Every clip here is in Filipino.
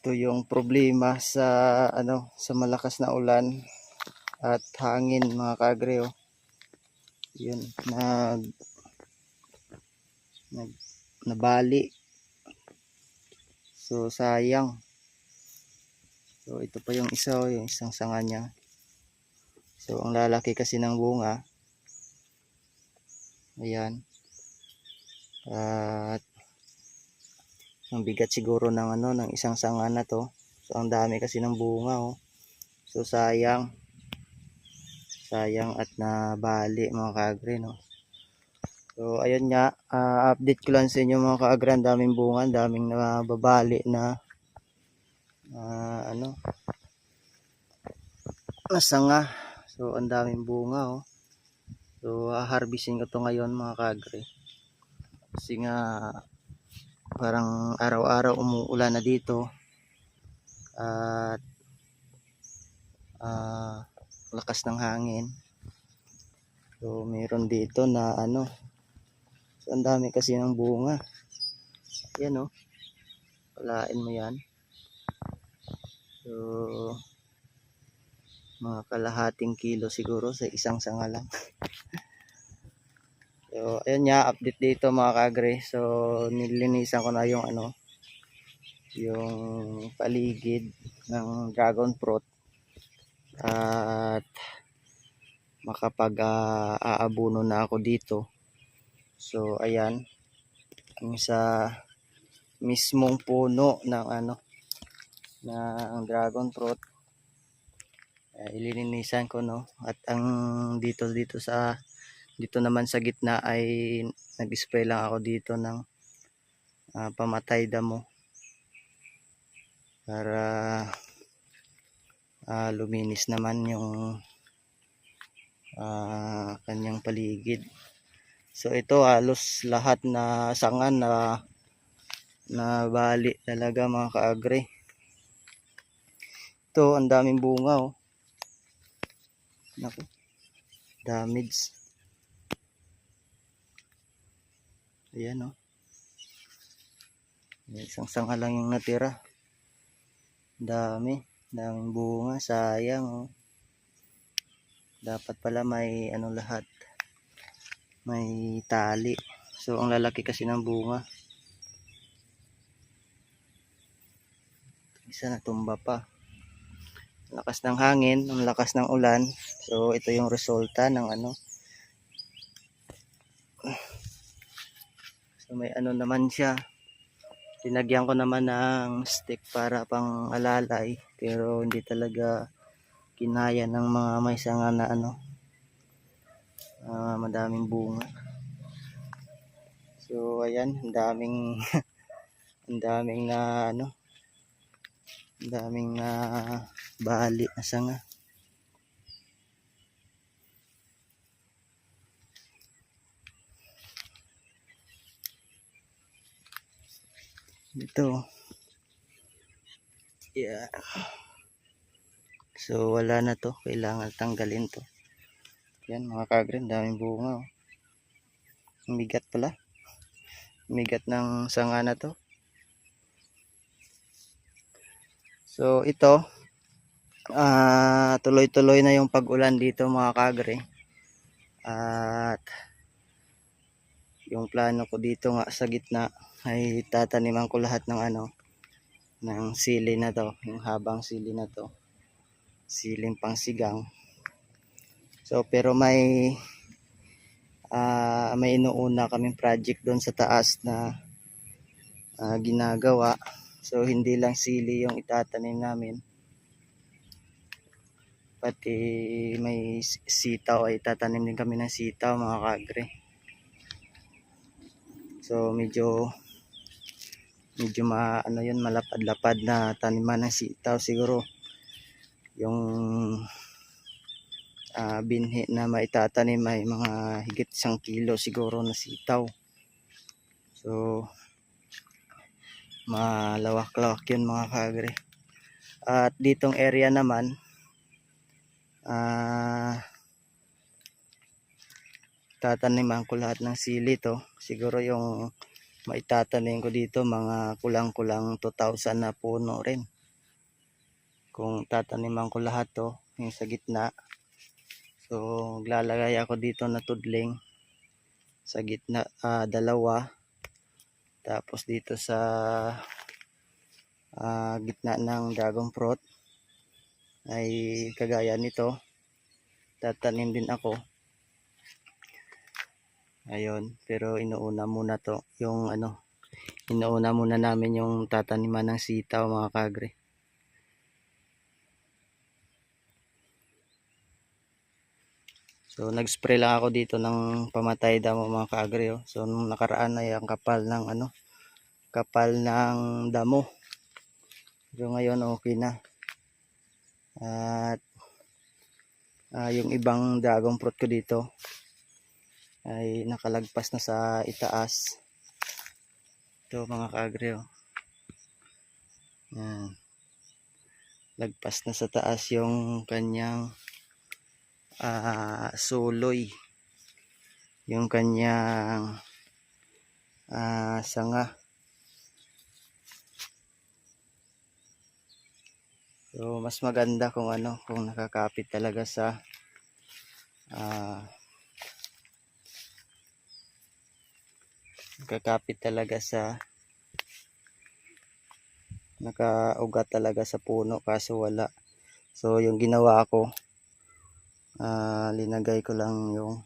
Ito yung problema sa sa malakas na ulan at hangin mga kaagre, oh. Yun, nag nabali. So sayang. So ito pa yung isa, oh, yung isang sanga niya. So ang lalaki kasi ng bunga. Ayan. At ang bigat siguro ng ng isang sanga na to. So ang dami kasi ng bunga, oh. So sayang. Sayang at nabali mga kaagre, no. So ayun nga, update ko lang sa inyo mga kaagre, ang daming bunga, daming nababali na nasanga. So ang daming bunga, oh. So harvesting ko to ngayon mga kaagre. Kasi nga parang araw-araw umuulan na dito. At lakas ng hangin. So meron dito na so ang dami kasi ng bunga. Yan, oh. Palain mo yan. So mga kalahating kilo siguro sa isang sanga lang. So ayun nga, update dito mga kaagre. So nilinisan ko na yung yung paligid ng dragon fruit at makapag-aabuno na ako dito. So ayan, yung sa mismong puno ng ng dragon fruit, ililinisan ko, no. At ang dito naman sa gitna ay nag-spray lang ako dito ng pamatay damo para luminis naman yung kanyang paligid. So ito halos lahat na sanga na bali talaga mga kaagre. Ito ang daming bunga, oh. Naku, damage. Ayan, oh. Isang sanga lang yung natira. Daming bunga, sayang, oh. Dapat pala may lahat, may tali. So ang lalaki kasi ng bunga. Isa natumba pa. Lakas ng hangin, ang lakas ng ulan. So ito yung resulta ng so may naman siya. Tinagyan ko naman ng stick para pang alalay, pero hindi talaga kinaya ng mga may sanga na madaming bunga. So ayan, ang daming ang daming na bali na sanga. Ito, yeah. So wala na to, kailangan tanggalin to. Yan mga kaagre, daming bunga, oh. Migat pala, migat ng sanga na to. So ito, tuloy-tuloy na yung pag-ulan dito mga kaagre. At yung plano ko dito nga sa gitna ay tataniman ko lahat ng ng sili na to, yung habang sili na to, siling pangsigang. So pero may inuuna kaming project doon sa taas na ginagawa. So hindi lang sili yung itatanim namin, pati may sitaw, ay tatanim din kami ng sitaw mga kaagre. So medyo yun, malapad-lapad na taniman ng sitaw. Siguro yung binhi na maitatanim ay mga higit 1 kilo siguro na sitaw. So malawak-lawak yun mga kaagre. At ditong area naman tataniman ko lahat ng sili to. Siguro yung maitatanim ko dito mga kulang-kulang 2,000 na puno rin. Kung tataniman ko lahat to, yung sa gitna. So, maglalagay ako dito na tudling sa gitna, dalawa. Tapos dito sa gitna ng dragon fruit ay kagaya nito, tatanim din ako. Ayun, pero inuuna muna to, yung inuuna muna namin yung tataniman ng sitaw mga kagre. So nag-spray lang ako dito ng pamatay damo mga kaagri. Oh. So nung nakaraan ay ang kapal ng kapal ng damo. So ngayon okay na. At yung ibang dragon fruit ko dito ay nakalagpas na sa itaas. Ito mga kaagri. Oh. Yan. Lagpas na sa taas yung kanyang suloy, yung kanyang sanga. So mas maganda kung kung nakakapit talaga sa nakaugat talaga sa puno, kaso wala. So yung ginawa ko, linagay ko lang yung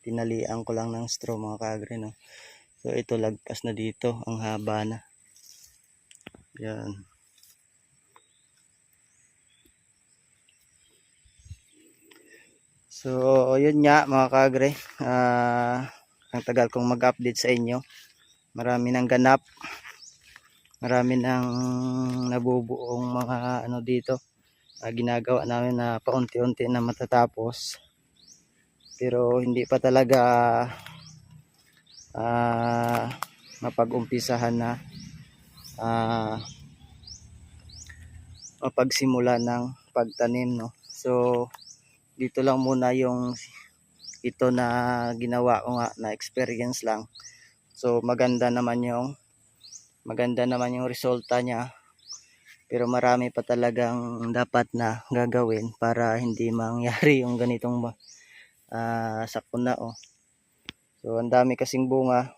tinalian ko lang ng straw mga kaagre, no. So ito lagpas na dito, ang haba na. Yan. So yun nga mga kaagre, ang tagal kong mag-update sa inyo. Marami nang ganap, marami nang nabubuong mga dito, ginagawa namin na paunti-unti na matatapos. Pero hindi pa talaga mapag-umpisahan na mapagsimula ng pagtanim, no. So dito lang muna yung ito na ginawa ko nga, na experience lang. So maganda naman yung resulta niya, pero marami pa talagang dapat na gagawin para hindi mangyari yung ganitong sakuna. Oh. So ang dami kasing bunga,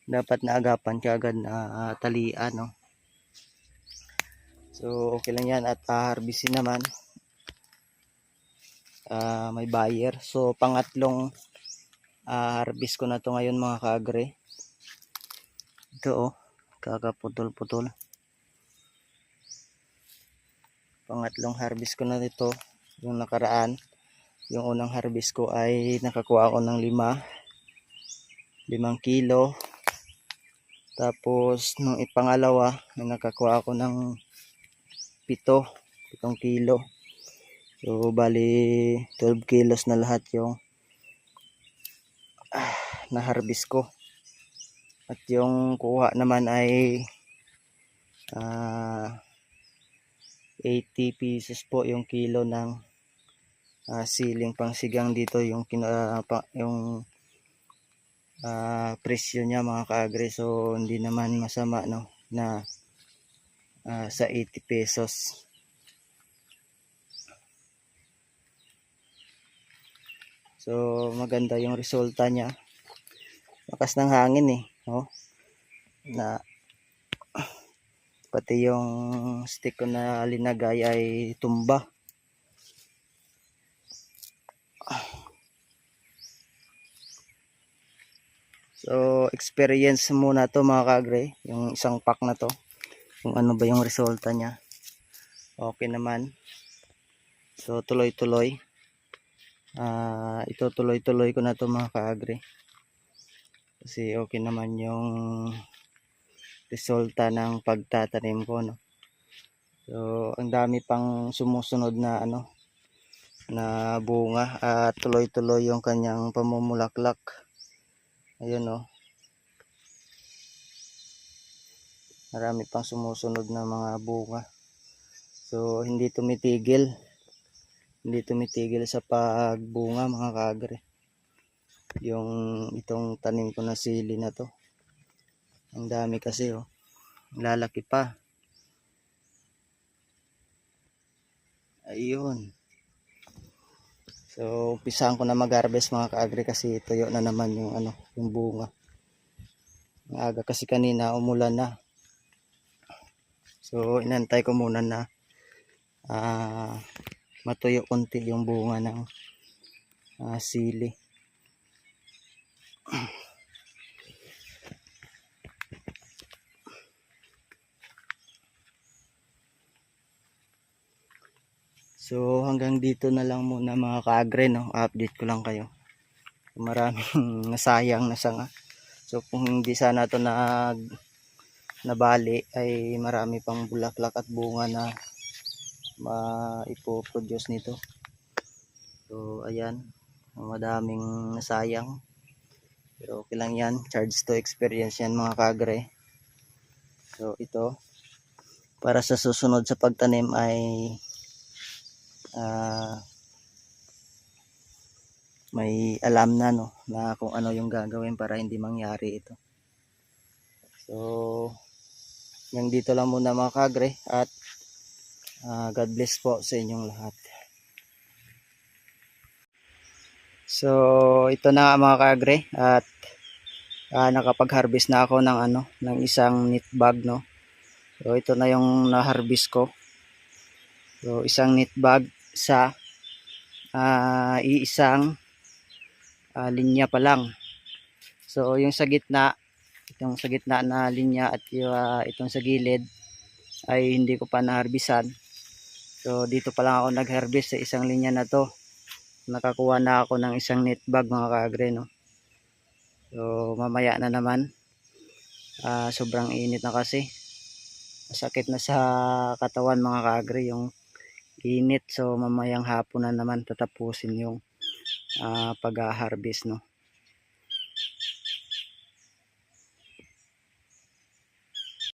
dapat na agapan kaagad na talian, no. So okay lang yan, at harvestin naman. May buyer. So pangatlong harvest ko na to ngayon mga kaagre. Ito oh, kakaputol-putol. Pangatlong harvest ko na nito. Yung nakaraan, yung unang harvest ko ay nakakuha ako ng 5 kilo. Tapos nung ipangalawa, nakakuha ako ng 7 kilo. So bali 12 kilos na lahat yung na harvest ko. At yung kuha naman ay 80 pesos po yung kilo ng siling pangsigang dito, yung presyo niya mga kaagre. So hindi naman masama, no, na sa 80 pesos. So maganda yung resulta niya. Lakas ng hangin eh, oh. Na pati yung stick ko na linagay ay tumba. So experience muna to mga kaagre, yung isang pack na to, kung ano ba yung resulta niya. Okay naman. So tuloy-tuloy. Ito tuloy-tuloy ko na to mga kaagre. Kasi okay naman yung resulta ng pagtatanim ko, no. So ang dami pang sumusunod na na bunga, at tuloy-tuloy yung kanyang pamumulaklak. Ayun oh. Marami pang sumusunod na mga bunga. So hindi tumitigil. Hindi tumitigil sa pagbunga mga kaagre. Yung itong tanim ko na sili na to. Ang dami kasi oh. Lalaki pa. Ayun. So, umpisahan ko na mag-harvest mga ka-agri kasi tuyo na naman yung ano, yung bunga. Ang aga kasi kanina umulan na. So, inantay ko muna na matuyo konti yung bunga ng sili. So hanggang dito na lang muna mga ka-agri, no? Update ko lang kayo. Maraming nasayang na sanga. So kung hindi sana ito nabali ay marami pang bulaklak at bunga na maipoproduce nito. So ayan, madaming nasayang. Pero okay lang yan, charge to experience yan mga ka-agri. So ito, para sa susunod sa pagtanim ay may alam na, no, na kung ano yung gagawin para hindi mangyari ito. So yung dito lang muna mga ka-agri at God bless po sa inyong lahat. So ito na mga ka-agri at nakapag-harvest na ako ng ng isang knit bag, no. So ito na yung na-harvest ko. So isang knit bag sa iisang linya pa lang. So yung sa gitna, itong sa gitna na linya at itong sa gilid ay hindi ko pa naharbisan. So dito pa lang ako nag-harvest sa isang linya na to. Nakakuha na ako ng isang knit bag mga ka-agri, no. So mamaya na naman. Sobrang init na kasi. Masakit na sa katawan mga ka-agri yung init. So mamayang hapon na naman tatapusin yung pag-harvest, no.